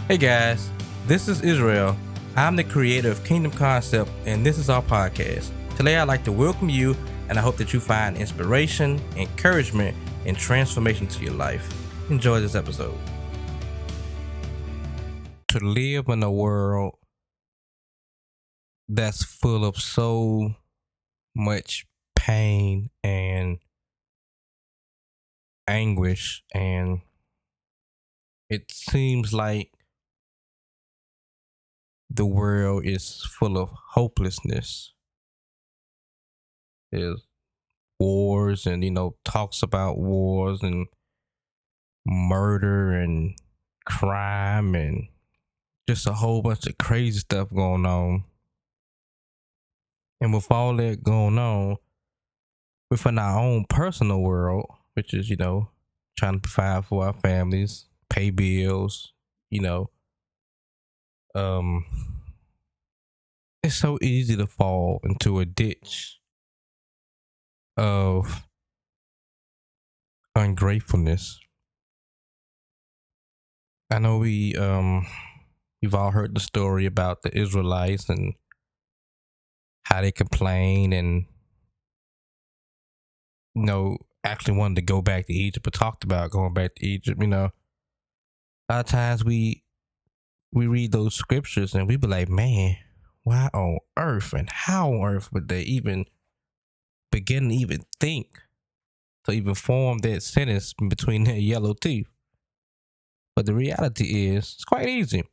Hey guys, this is Israel. I'm the creator of Kingdom Concept, and this is our podcast. Today I'd like to welcome you, and I hope that you find inspiration, encouragement, and transformation to your life. Enjoy this episode. To live in a world that's full of so much pain and anguish, and it seems like the world is full of hopelessness. There's wars and, talks about wars and murder and crime and just a whole bunch of crazy stuff going on. And with all that going on, within our own personal world, which is, trying to provide for our families, pay bills, um, it's so easy to fall into a ditch of ungratefulness. I know we've all heard the story about the Israelites and how they complain and actually wanted to go back to Egypt, or talked about going back to Egypt. A lot of times we read those scriptures and we be like, man, why on earth and how on earth would they even begin to even think to even form that sentence between their yellow teeth? But the reality is, it's quite easy.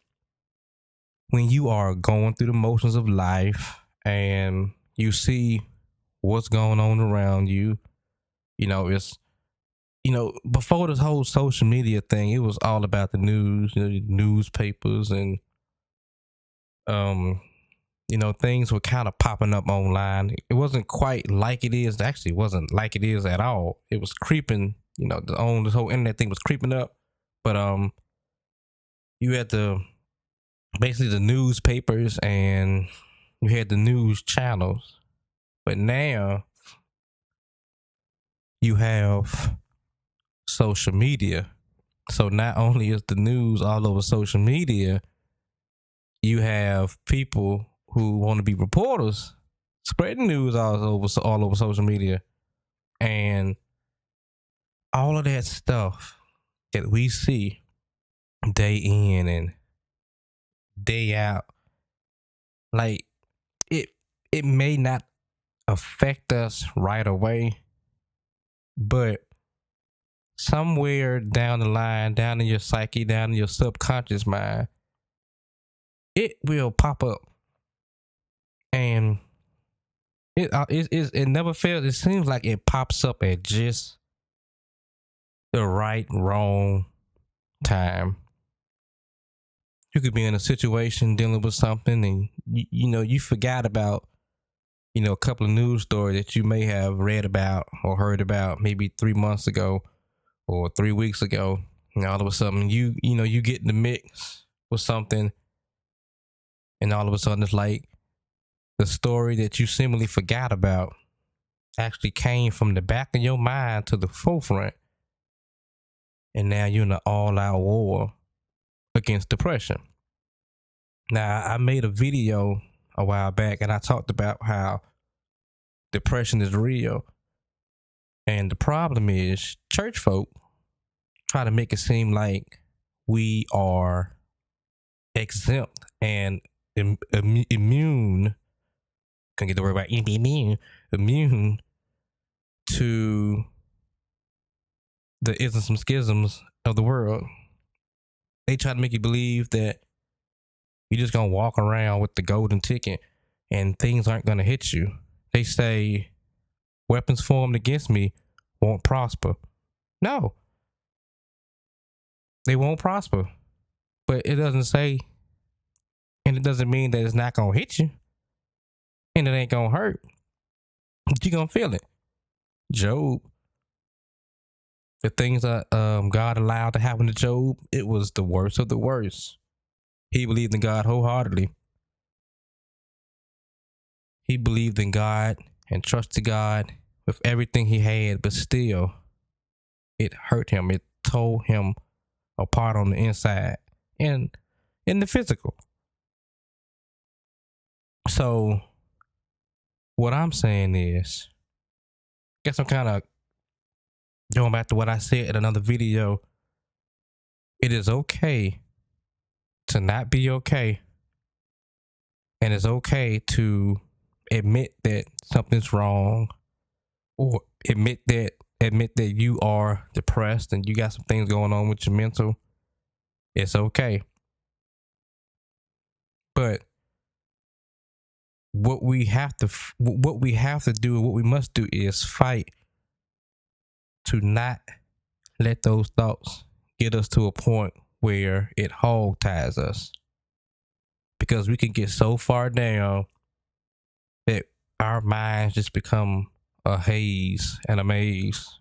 When you are going through the motions of life and you see what's going on around you, it's, before this whole social media thing, it was all about the news, newspapers and, things were kind of popping up online. It wasn't quite like it is. Actually, it wasn't like it is at all. It was creeping, this whole internet thing was creeping up. But, you had basically the newspapers and you had the news channels. But now you have social media. So not only is the news all over social media, you have people who want to be reporters spreading news all over social media. And all of that stuff that we see day in and day out, like it may not affect us right away, but somewhere down the line, down in your psyche, down in your subconscious mind, it will pop up, and it never fails. It seems like it pops up at just the wrong time. You could be in a situation dealing with something, and you forgot about a couple of news stories that you may have read about or heard about maybe 3 months ago or 3 weeks ago, and all of a sudden you get in the mix with something, and all of a sudden it's like the story that you seemingly forgot about actually came from the back of your mind to the forefront, and now you're in an all-out war against depression. Now, I made a video a while back and I talked about how depression is real, and the problem is church folk try to make it seem like we are exempt and immune. Can't get the word right. Immune to the isms and schisms of the world. They try to make you believe that you're just gonna walk around with the golden ticket and things aren't gonna hit you. They say weapons formed against me won't prosper. No, they won't prosper. But it doesn't say, and it doesn't mean that it's not gonna hit you, and it ain't gonna hurt. But you're gonna feel it. Job, the things that God allowed to happen to Job, it was the worst of the worst. He believed in God wholeheartedly. He believed in God and trusted God with everything he had, but still, it hurt him. It tore him apart on the inside. And in the physical. So what I'm saying is, guess I'm kind of going back to what I said in another video. It is okay to not be okay. And it's okay to admit that something's wrong, or admit that you are depressed and you got some things going on with your mental. It's okay. But what we have to do, what we must do is fight to not let those thoughts get us to a point where it hog ties us. Because we can get so far down that our minds just become a haze and a maze.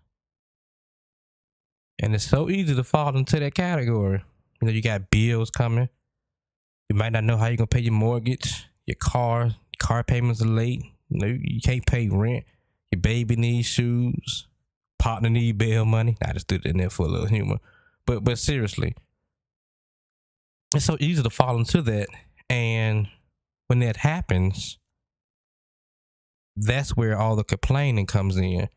And it's so easy to fall into that category. You know, you got bills coming. You might not know how you're going to pay your mortgage, your car payments are late. You know, you can't pay rent. Your baby needs shoes. Partner need bail money. I just did it in there for a little humor. But seriously, it's so easy to fall into that. And when that happens, that's where all the complaining comes in.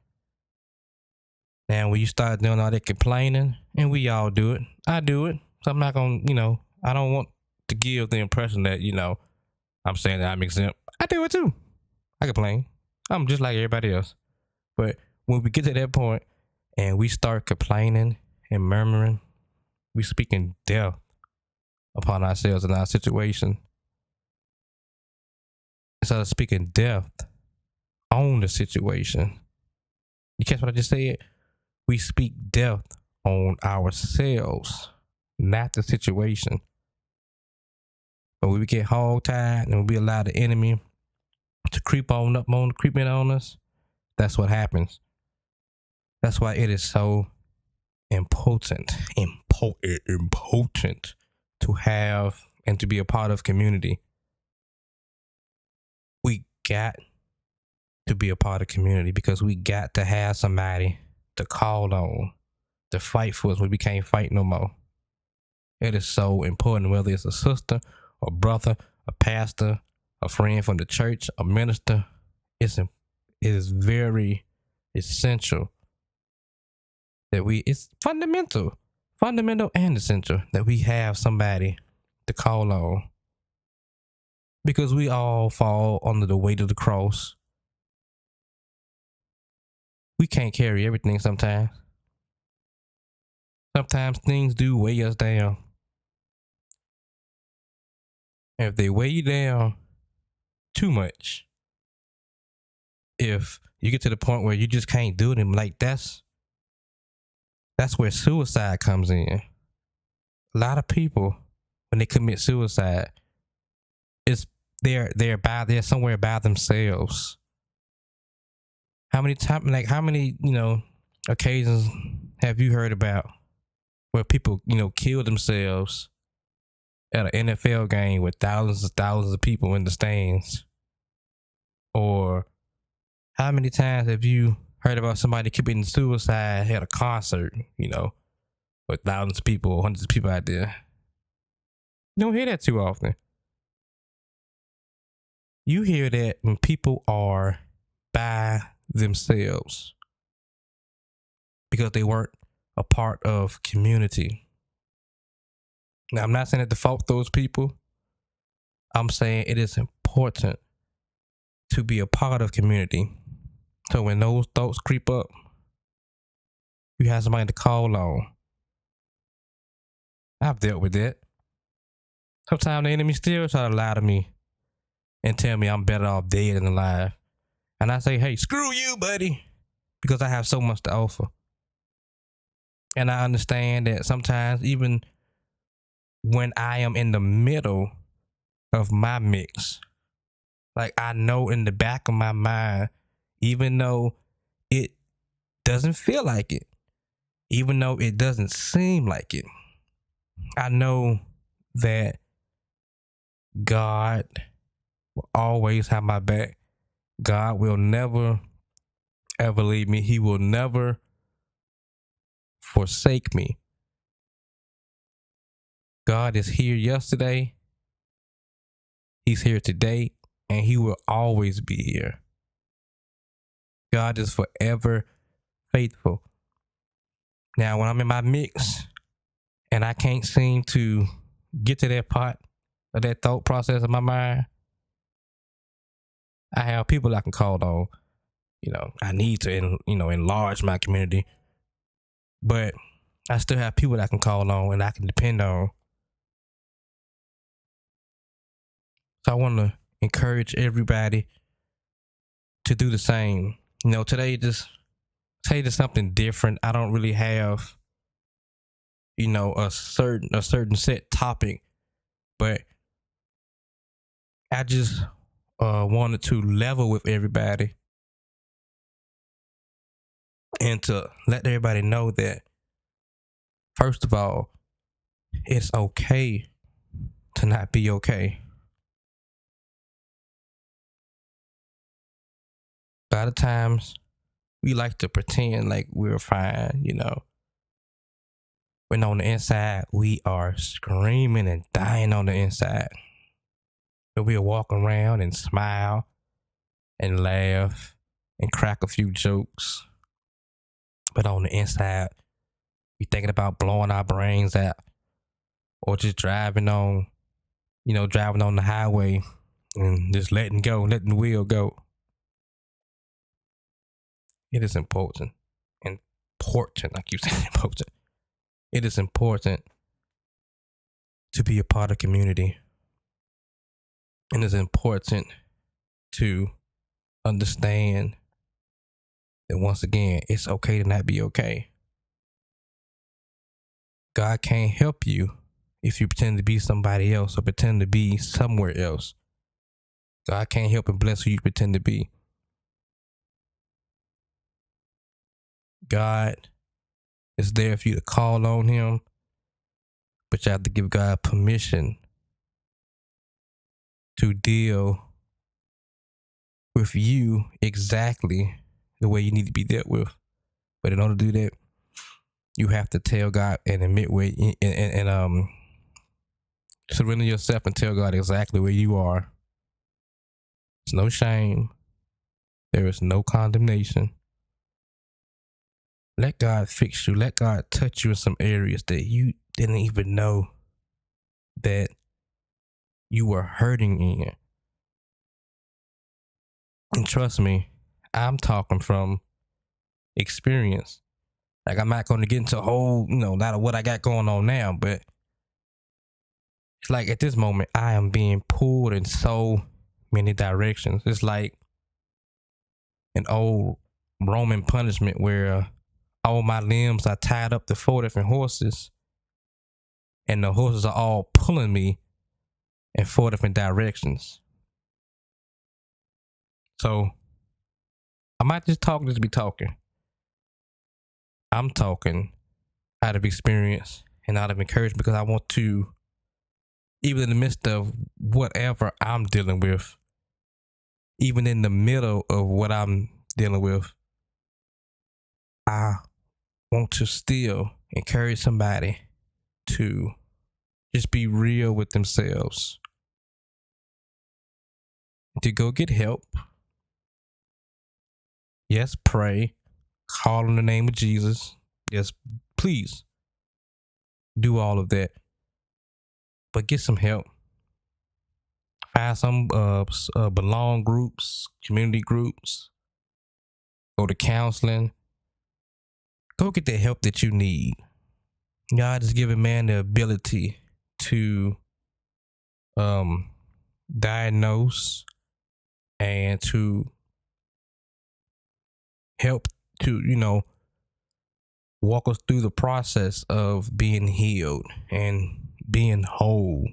Now, when you start doing all that complaining, and we all do it, I do it. So I'm not going to, I don't want to give the impression that, I'm saying that I'm exempt. I do it too. I complain. I'm just like everybody else. But when we get to that point and we start complaining and murmuring, we speaking death upon ourselves and our situation. Instead of speaking death on the situation. You catch what I just said? We speak death on ourselves, not the situation. But when we get hog-tied and we allow the enemy to creep in on us, that's what happens. That's why it is so important to have and to be a part of community. We got to be a part of community because we got to have somebody to call on, to fight for us when we can't fight no more. It is so important, whether it's a sister, a brother, a pastor, a friend from the church, a minister. It is very essential that it's fundamental and essential that we have somebody to call on, because we all fall under the weight of the cross. We can't carry everything sometimes. Sometimes things do weigh us down. And if they weigh you down too much, if you get to the point where you just can't do them, like that's where suicide comes in. A lot of people, when they commit suicide, they're somewhere by themselves. How many occasions have you heard about where people, kill themselves at an NFL game with thousands of people in the stands? Or how many times have you heard about somebody committing suicide at a concert, with thousands of people, hundreds of people out there? You don't hear that too often. You hear that when people are by themselves because they weren't a part of community. Now, I'm not saying that to fault those people. I'm saying it is important to be a part of community. So when those thoughts creep up, you have somebody to call on. I've dealt with that. Sometimes the enemy still try to lie to me and tell me I'm better off dead than alive. And I say, hey, screw you, buddy, because I have so much to offer. And I understand that sometimes, even when I am in the middle of my mix, like I know in the back of my mind, even though it doesn't feel like it, even though it doesn't seem like it, I know that God will always have my back. God will never, ever leave me. He will never forsake me. God is here yesterday, He's here today, and He will always be here. God is forever faithful. Now, when I'm in my mix and I can't seem to get to that part of that thought process in my mind, I have people I can call on. I need to, enlarge my community, but I still have people that I can call on and I can depend on. So I want to encourage everybody to do the same. Today just say just something different. I don't really have, a certain set topic, but I just wanted to level with everybody and to let everybody know that, first of all, it's okay to not be okay. A lot of times we like to pretend like we're fine, when on the inside we are screaming and dying on the inside. But we'll walk around and smile and laugh and crack a few jokes. But on the inside, we thinking about blowing our brains out or just driving on the highway and just letting the wheel go. It is important. I keep saying important. It is important to be a part of community. And it's important to understand that, once again, it's okay to not be okay. God can't help you if you pretend to be somebody else or pretend to be somewhere else. God can't help and bless who you pretend to be. God is there for you to call on Him, but you have to give God permission to deal with you exactly the way you need to be dealt with. But in order to do that, you have to tell God and admit where and surrender yourself and tell God exactly where you are. There's no shame. There is no condemnation. Let God fix you. Let God touch you in some areas that you didn't even know that you were hurting in. And trust me, I'm talking from experience. Like, I'm not going to get into a whole, lot of what I got going on now, but it's like at this moment, I am being pulled in so many directions. It's like an old Roman punishment where all my limbs are tied up to 4 different horses, and the horses are all pulling me in 4 different directions. So I might just be talking. I'm talking out of experience and out of encouragement, because I want to, even in the midst of whatever I'm dealing with, even in the middle of what I'm dealing with, I want to still encourage somebody to just be real with themselves, to go get help. Yes, pray, call in the name of Jesus. Yes, please do all of that, but get some help. Find some belong groups, community groups. Go to counseling. Go get the help that you need. God has given man the ability to diagnose and to help to, walk us through the process of being healed and being whole.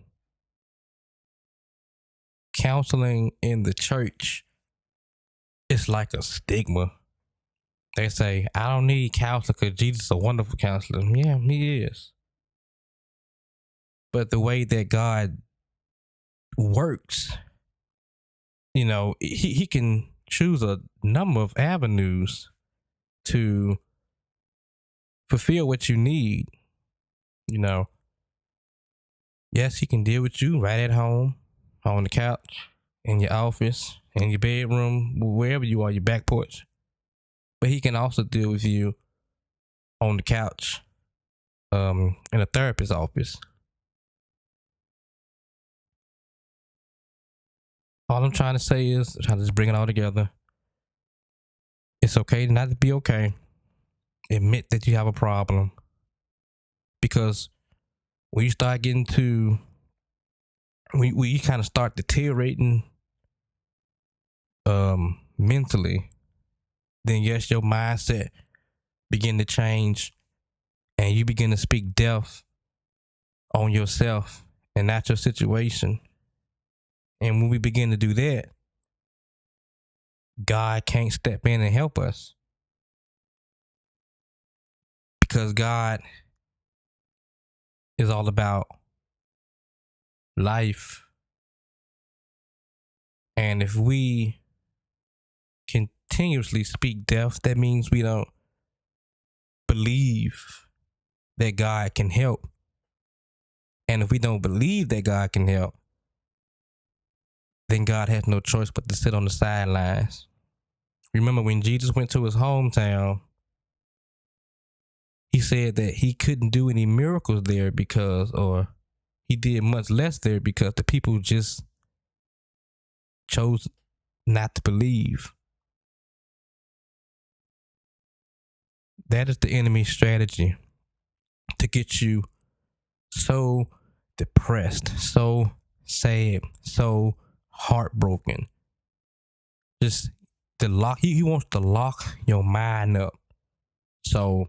Counseling in the church is like a stigma. They say, I don't need counseling because Jesus is a wonderful counselor. Yeah, He is. But the way that God works, he can choose a number of avenues to fulfill what you need. Yes, he can deal with you right at home, on the couch, in your office, in your bedroom, wherever you are, your back porch. But he can also deal with you on the couch, in a therapist's office. All I'm trying to say is, trying to just bring it all together. It's okay not to be okay. Admit that you have a problem. Because when you start getting to, when you kind of start deteriorating mentally, then yes, your mindset begin to change and you begin to speak death on yourself and not your situation. And when we begin to do that, God can't step in and help us because God is all about life. And if we continuously speak death, that means we don't believe that God can help. And if we don't believe that God can help, then God has no choice but to sit on the sidelines. Remember when Jesus went to his hometown, he said that he couldn't do any miracles there because, or he did much less there because the people just chose not to believe. That is the enemy's strategy, to get you so depressed, so sad, so heartbroken. Just to lock, he wants to lock your mind up. So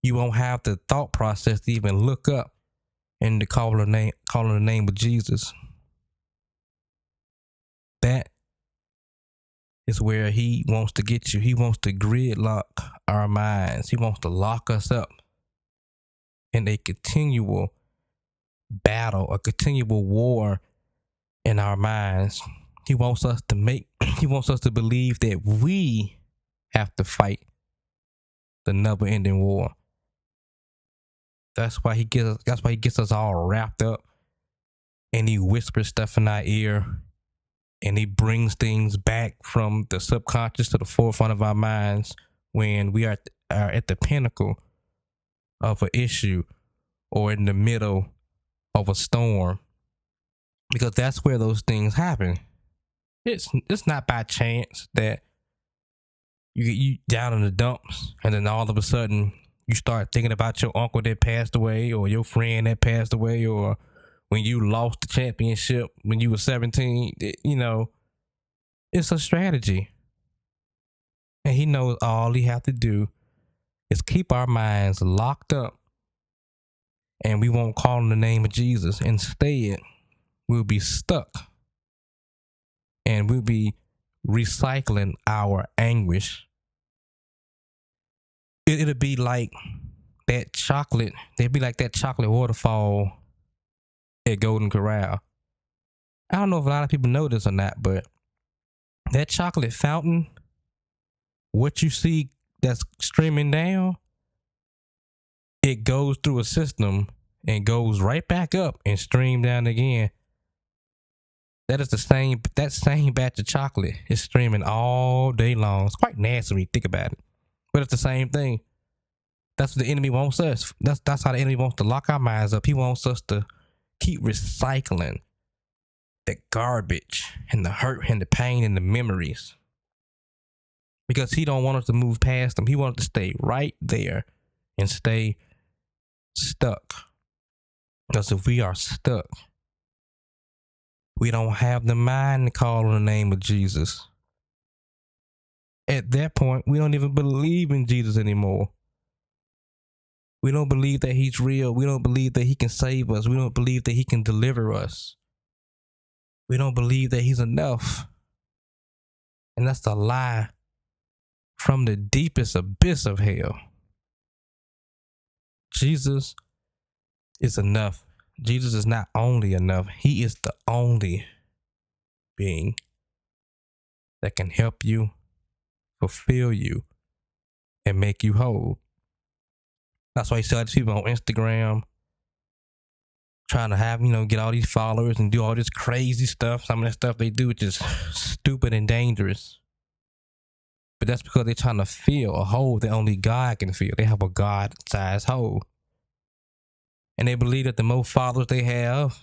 you won't have the thought process to even look up and to call the name of Jesus. That is where he wants to get you. He wants to gridlock our minds. He wants to lock us up in a continual battle, a continual war in our minds. He wants us to believe that we have to fight the never-ending war. That's why he gets us all wrapped up, and he whispers stuff in our ear, and he brings things back from the subconscious to the forefront of our minds when we are at the pinnacle of an issue or in the middle of a storm, because that's where those things happen. It's not by chance that you get down in the dumps and then all of a sudden you start thinking about your uncle that passed away or your friend that passed away, or when you lost the championship when you were 17. It's a strategy. And he knows all he have to do is keep our minds locked up, and we won't call on the name of Jesus. Instead, we'll be stuck, and we'll be recycling our anguish. It'll be like that chocolate. It'd be like that chocolate waterfall at Golden Corral. I don't know if a lot of people know this or not, but that chocolate fountain, what you see that's streaming down, it goes through a system and goes right back up and stream down again. That same batch of chocolate is streaming all day long. It's quite nasty when you think about it, but it's the same thing. That's what the enemy wants us. That's how the enemy wants to lock our minds up. He wants us to keep recycling the garbage and the hurt and the pain and the memories, because he don't want us to move past them. He wants us to stay right there and stay stuck. Because if we are stuck, we don't have the mind to call on the name of Jesus. At that point, we don't even believe in Jesus anymore. We don't believe that he's real. We don't believe that he can save us. We don't believe that he can deliver us. We don't believe that he's enough. And that's a lie from the deepest abyss of hell. Jesus is enough. Jesus is not only enough, he is the only being that can help you, fulfill you, and make you whole. That's why he said to people on Instagram, trying to have, get all these followers and do all this crazy stuff. Some of that stuff they do is just stupid and dangerous. But that's because they're trying to fill a hole that only God can fill. They have a God-sized hole. And they believe that the more followers they have,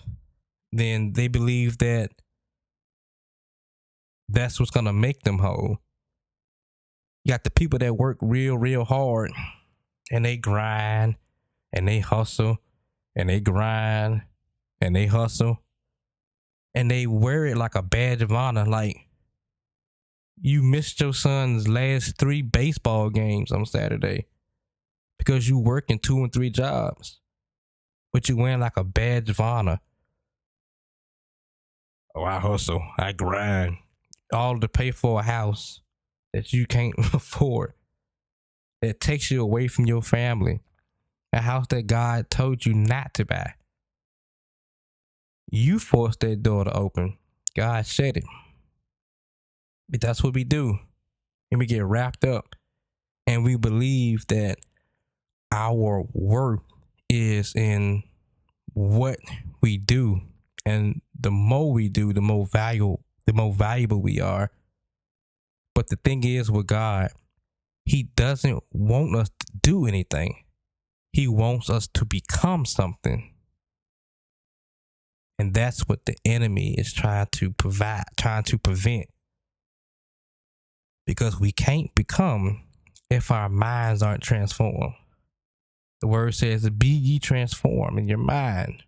then they believe that that's what's going to make them whole. You got the people that work real, real hard, and they grind, and they hustle, and they grind, and they hustle, and they wear it like a badge of honor. Like, you missed your son's last 3 baseball games on Saturday because you working 2 and 3 jobs, but you wearing like a badge of honor. Oh, I hustle, I grind, all to pay for a house that you can't afford, that takes you away from your family, a house that God told you not to buy. You forced that door to open. God shut it. But that's what we do. And we get wrapped up and we believe that our worth is in what we do. And the more we do, the more valuable we are. But the thing is with God, He doesn't want us to do anything. He wants us to become something. And that's what the enemy is trying to prevent. Because we can't become if our minds aren't transformed. The word says, be ye transformed in your mind.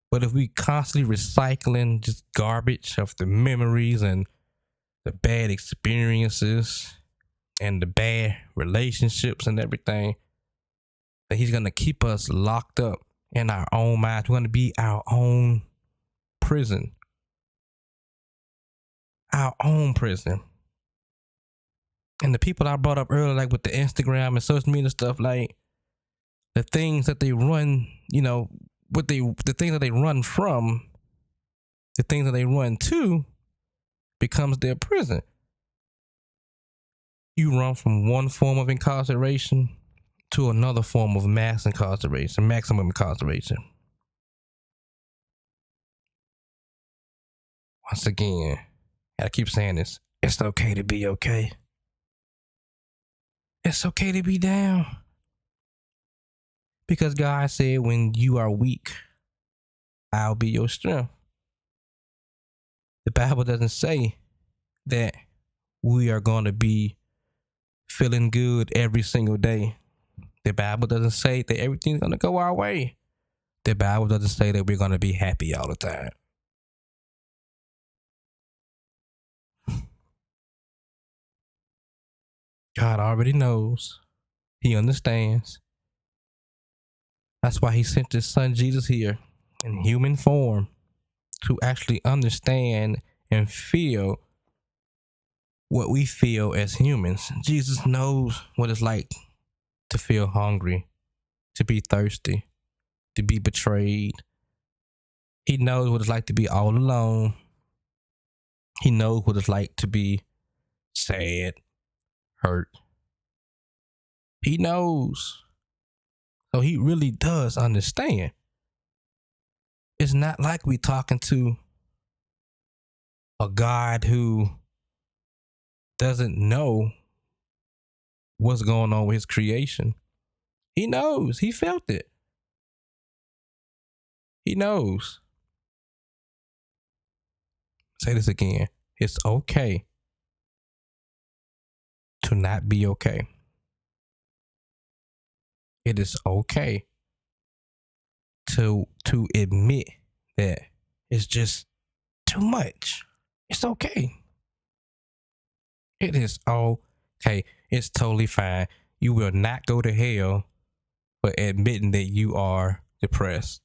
But if we constantly recycling just garbage of the memories and the bad experiences and the bad relationships and everything, then He's going to keep us locked up in our own minds. We're going to be our own prison. Our own prison. And the people I brought up earlier, like with the Instagram and social media stuff, like the things that they run, the things that they run from, the things that they run to becomes their prison. You run from one form of incarceration to another form of maximum incarceration. Once again, I keep saying this, it's okay to be okay. It's okay to be down. Because God said, when you are weak, I'll be your strength. The Bible doesn't say that we are going to be feeling good every single day. The Bible doesn't say that everything's going to go our way. The Bible doesn't say that we're going to be happy all the time. God already knows. He understands. That's why He sent His Son Jesus here in human form to actually understand and feel what we feel as humans. Jesus knows what it's like to feel hungry, to be thirsty, to be betrayed. He knows what it's like to be all alone. He knows what it's like to be sad, hurt. He knows. So He really does understand. It's not like we talking to a God who doesn't know what's going on with His creation. He knows. He felt it. He knows. Say this again. It's okay to not be okay. It is okay to admit that it's just too much. It's okay. It is okay. It's totally fine. You will not go to hell for admitting that you are depressed.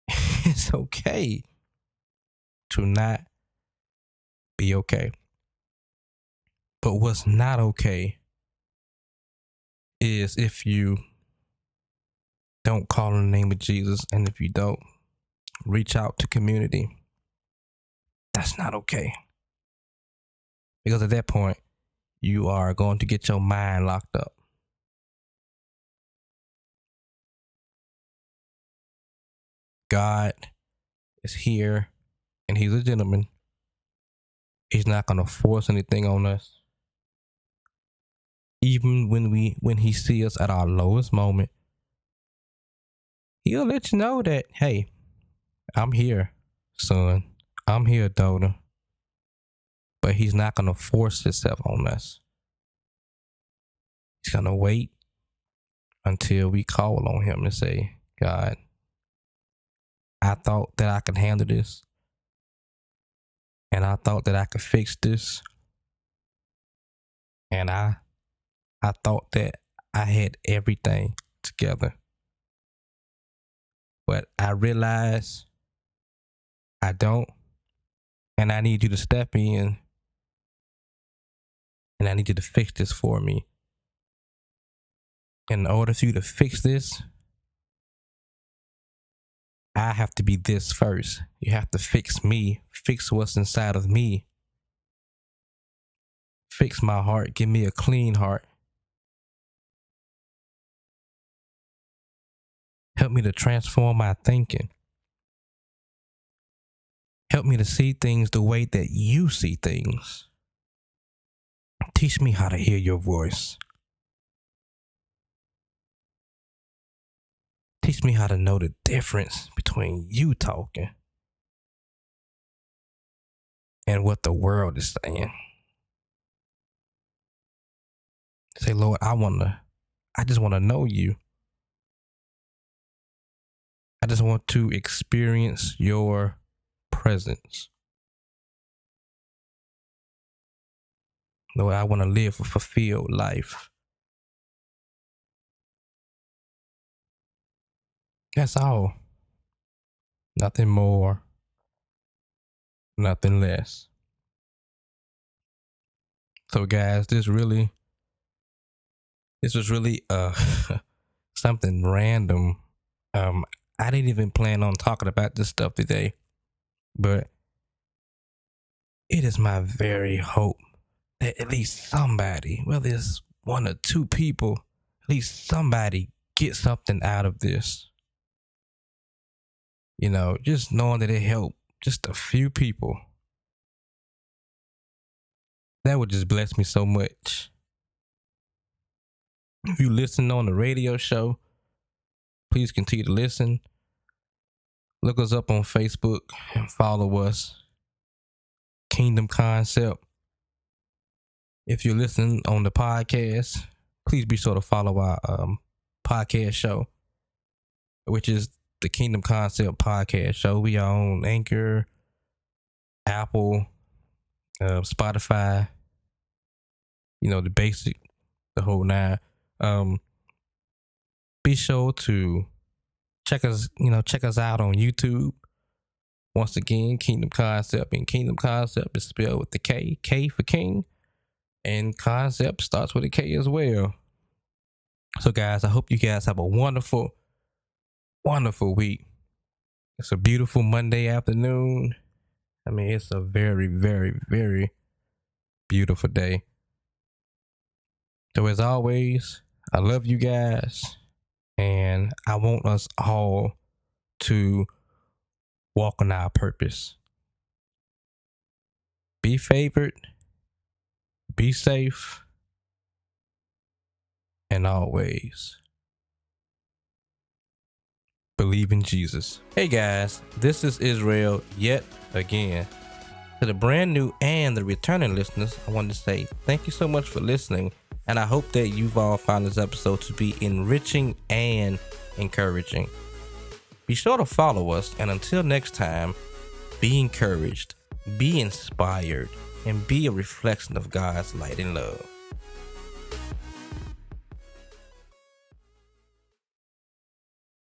It's okay to not be okay. But what's not okay is if you don't call on the name of Jesus and if you don't reach out to community. That's not okay. Because at that point, you are going to get your mind locked up. God is here and he's a gentleman. He's not going to force anything on us. Even when he sees us at our lowest moment, he'll let you know that, hey, I'm here, son. I'm here, daughter. But he's not going to force himself on us. He's going to wait until we call on him and say, God, I thought that I could handle this. And I thought that I could fix this. And I thought that I had everything together. But I realized I don't. And I need you to step in. And I need you to fix this for me. In order for you to fix this, I have to be this first. You have to fix me. Fix what's inside of me. Fix my heart. Give me a clean heart. Help me to transform my thinking. Help me to see things the way that you see things. Teach me how to hear your voice. Teach me how to know the difference between you talking and what the world is saying. Say, Lord, I just want to know you. I just want to experience your presence. Lord, I want to live a fulfilled life. That's all. Nothing more, nothing less. So guys, this was really something random. I didn't even plan on talking about this stuff today, but it is my very hope that at least somebody, whether it's one or two people, at least somebody gets something out of this. You know, just knowing that it helped just a few people. That would just bless me so much. If you listen on the radio show, please continue to listen. Look us up on Facebook and follow us. Kingdom Concept. If you're listening on the podcast, please be sure to follow our podcast show, which is the Kingdom Concept Podcast Show. We are on Anchor, Apple, Spotify, the basic, the whole nine. Be sure to check us out on YouTube. Once again, Kingdom Concept, and Kingdom Concept is spelled with the K for King, and Concept starts with a K as well. So guys, I hope you guys have a wonderful, wonderful week. It's a beautiful Monday afternoon. I mean, it's a very, very, very beautiful day. So as always, I love you guys, and I want us all to walk in our purpose. Be favored, be safe, and always believe in Jesus. Hey guys, this is Israel yet again. To the brand new and the returning listeners, I want to say thank you so much for listening, and I hope that you've all found this episode to be enriching and encouraging. Be sure to follow us, and until next time, be encouraged, be inspired, and be a reflection of God's light and love.